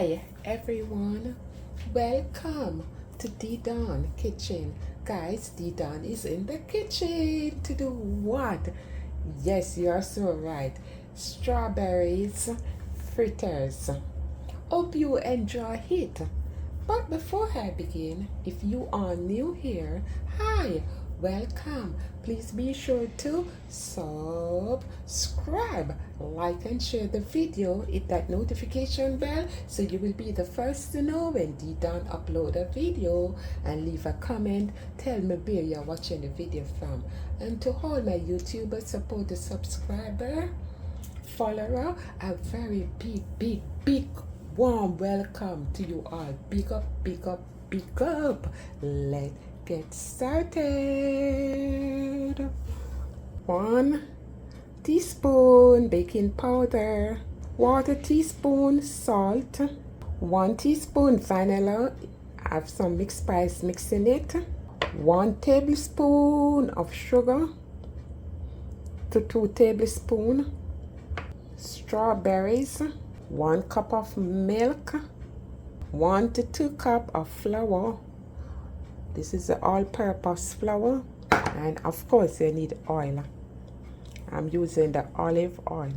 Hi everyone, welcome to D-Don Kitchen. Guys, D-Don is in the kitchen to do what? Yes, you are so right. Strawberries fritters. Hope you enjoy it. But before I begin, if you are new here, hi, welcome. Please be sure to subscribe, like and share the video, hit that notification bell so you will be the first to know when D-Don upload a video, and leave a comment, tell me where you're watching the video from. And to all my YouTuber supporter subscriber, follower, a very big warm welcome to you all. Big up, big up, big up. Let's get started. 1 teaspoon baking powder, 1/4 teaspoon salt, 1 teaspoon vanilla, have some mixed spice mix in it, 1 tablespoon of sugar to 2 tablespoons, strawberries, 1 cup of milk, 1 to 2 cup of flour. This is the all-purpose flour, and of course you need oil. I'm using the olive oil.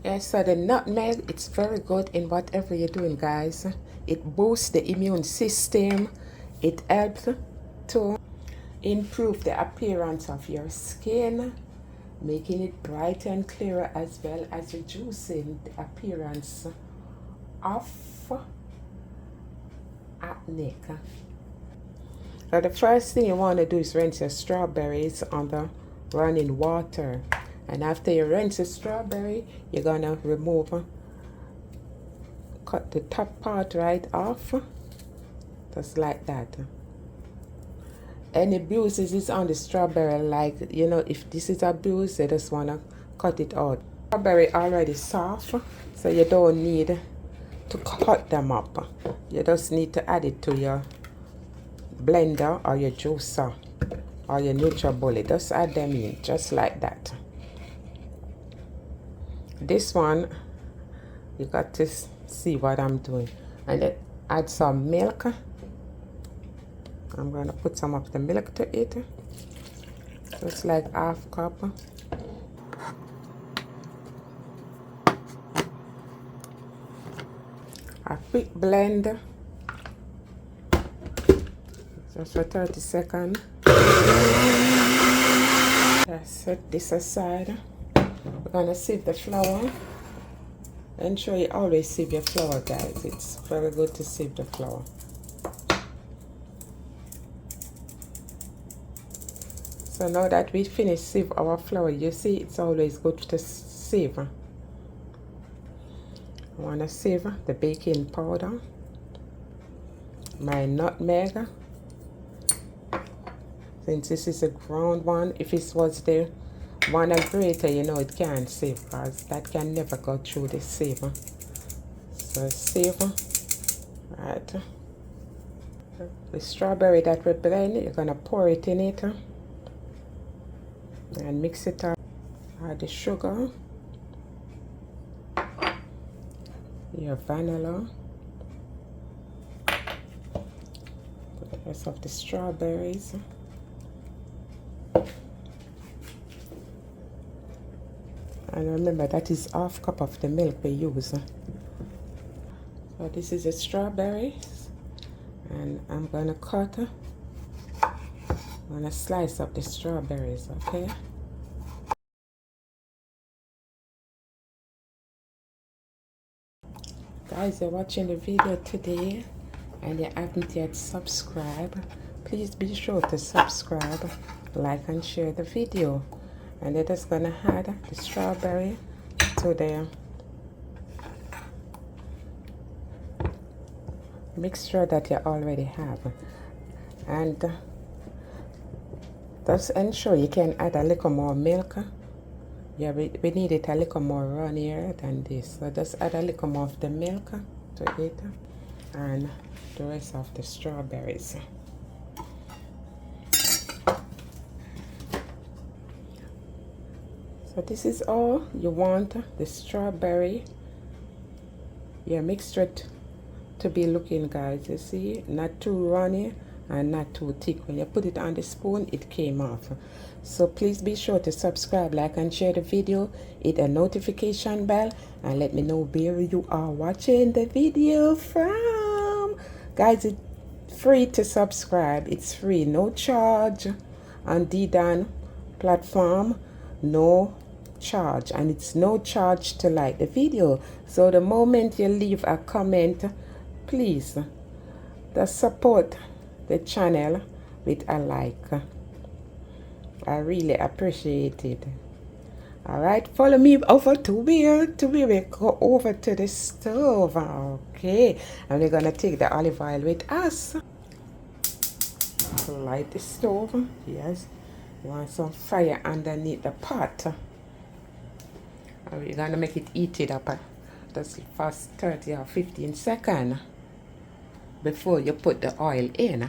Yes, so the nutmeg, it's very good in whatever you're doing, guys. It boosts the immune system. It helps to improve the appearance of your skin, making it bright and clearer, as well as reducing the appearance of acne. So the first thing you want to do is rinse your strawberries on the running water, and after you rinse the strawberry, you're gonna cut the top part right off, just like that. Any bruises is on the strawberry, like, you know, if this is a bruise, you just want to cut it out. Strawberry already soft, so you don't need to cut them up. You just need to add it to your blender or your juicer or your NutriBullet. Just add them in just like that. This one, you got to see what I'm doing, and then add some milk. I'm going to put some of the milk to it, just like 1/2 cup. A quick blend, just for 30 seconds. Set this aside. We're going to sieve the flour. Ensure you always sieve your flour, guys. It's very good to sieve the flour. So now that we finished sieve our flour, you see it's always good to sieve. I want to sieve the baking powder, my nutmeg. Since this is a ground one, if it was the one a grater, you know it can't sieve, because that can never go through the sieve. So sieve, right. The strawberry that we blend, you're gonna pour it in it and mix it up. Add the sugar, your vanilla, put the rest of the strawberries, and remember that is 1/2 cup of the milk we use. So this is the strawberries, and I'm gonna cut. I'm gonna slice up the strawberries, okay? Guys, you're watching the video today and you haven't yet subscribed, please be sure to subscribe, like and share the video. And you're just gonna add the strawberry to the mixture that you already have, and just ensure you can add a little more milk. Yeah, we need it a little more runnier than this, so just add a little more of the milk to it and the rest of the strawberries. So this is all you want the strawberry, your mixture to be looking, guys. You see, not too runny and not too thick. When you put it on the spoon, it came off. So please be sure to subscribe, like, and share the video. Hit a notification bell and let me know where you are watching the video from. Guys, it's free to subscribe. It's free, no charge on DDAN platform, no charge, and it's no charge to like the video. So the moment you leave a comment, please just support the channel with a like. I really appreciate it. All right, follow me over to where we go over to the stove. Okay, and we're gonna take the olive oil with us. Light the stove. Yes, you want some fire underneath the pot. And we're gonna make it heat it up just for 30 or 15 seconds before you put the oil in.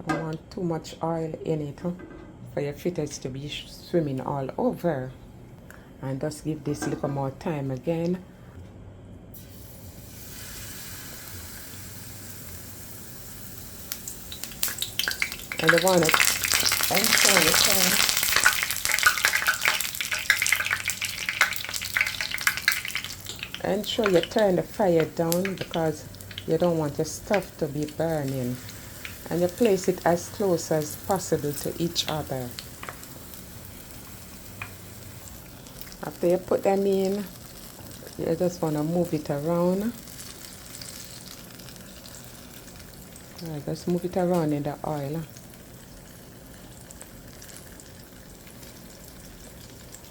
Don't want too much oil in it for your fritters to be swimming all over. And just give this a little more time again. And I want to ensure you turn the fire down because you don't want your stuff to be burning. And you place it as close as possible to each other. After you put them in, you just want to move it around. Just move it around in the oil.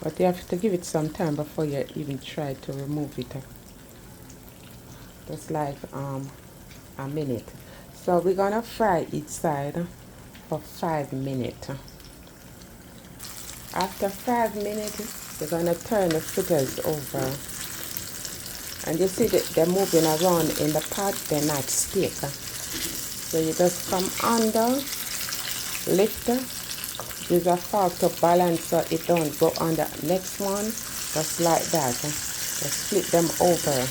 But you have to give it some time before you even try to remove it. Just like a minute. So we're gonna fry each side for 5 minutes. After 5 minutes, we're gonna turn the fritters over. And you see that they're moving around in the pot, they're not stick. So you just come under, lift, use a fork to balance so it don't go on the next one, just like that. Just flip them over.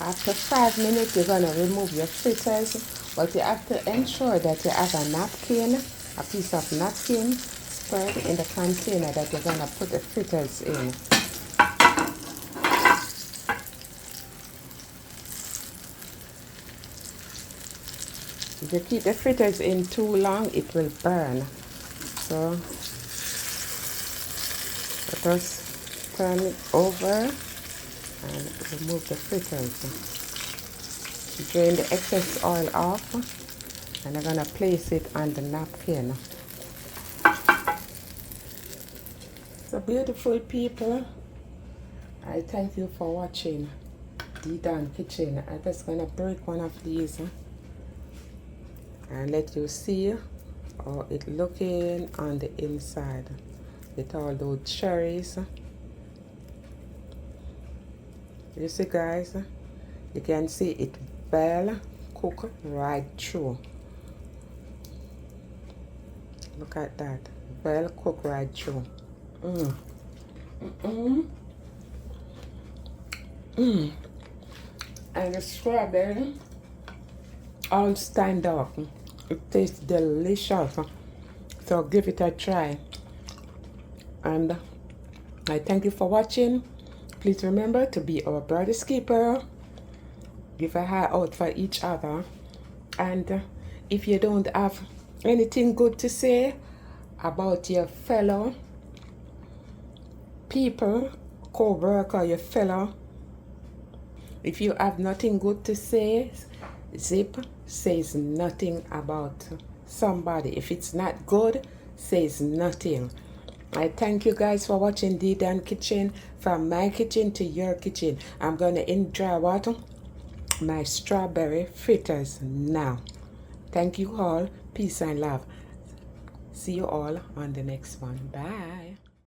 After 5 minutes, you're gonna remove your fritters, but you have to ensure that you have a napkin, a piece of napkin spread in the container that you're gonna put the fritters in. If you keep the fritters in too long, it will burn. So let us turn it over and remove the fritters. Drain the excess oil off, and I'm gonna place it on the napkin. So beautiful people, I thank you for watching DDAN Kitchen. I'm just gonna break one of these and let you see how it looking on the inside with all those cherries. You see, guys, you can see it well cook right through. Look at that, well cook right through. And the strawberry all stand up. It tastes delicious. So give it a try. And I thank you for watching. Please remember to be our brother's keeper. Give a hand out for each other. And if you don't have anything good to say about your fellow people, co-worker, your fellow, if you have nothing good to say, Zip says nothing about somebody. If it's not good, says nothing. I thank you guys for watching DDAN Kitchen. From my kitchen to your kitchen. I'm gonna enjoy what? My strawberry fritters now. Thank you all. Peace and love. See you all on the next one. Bye.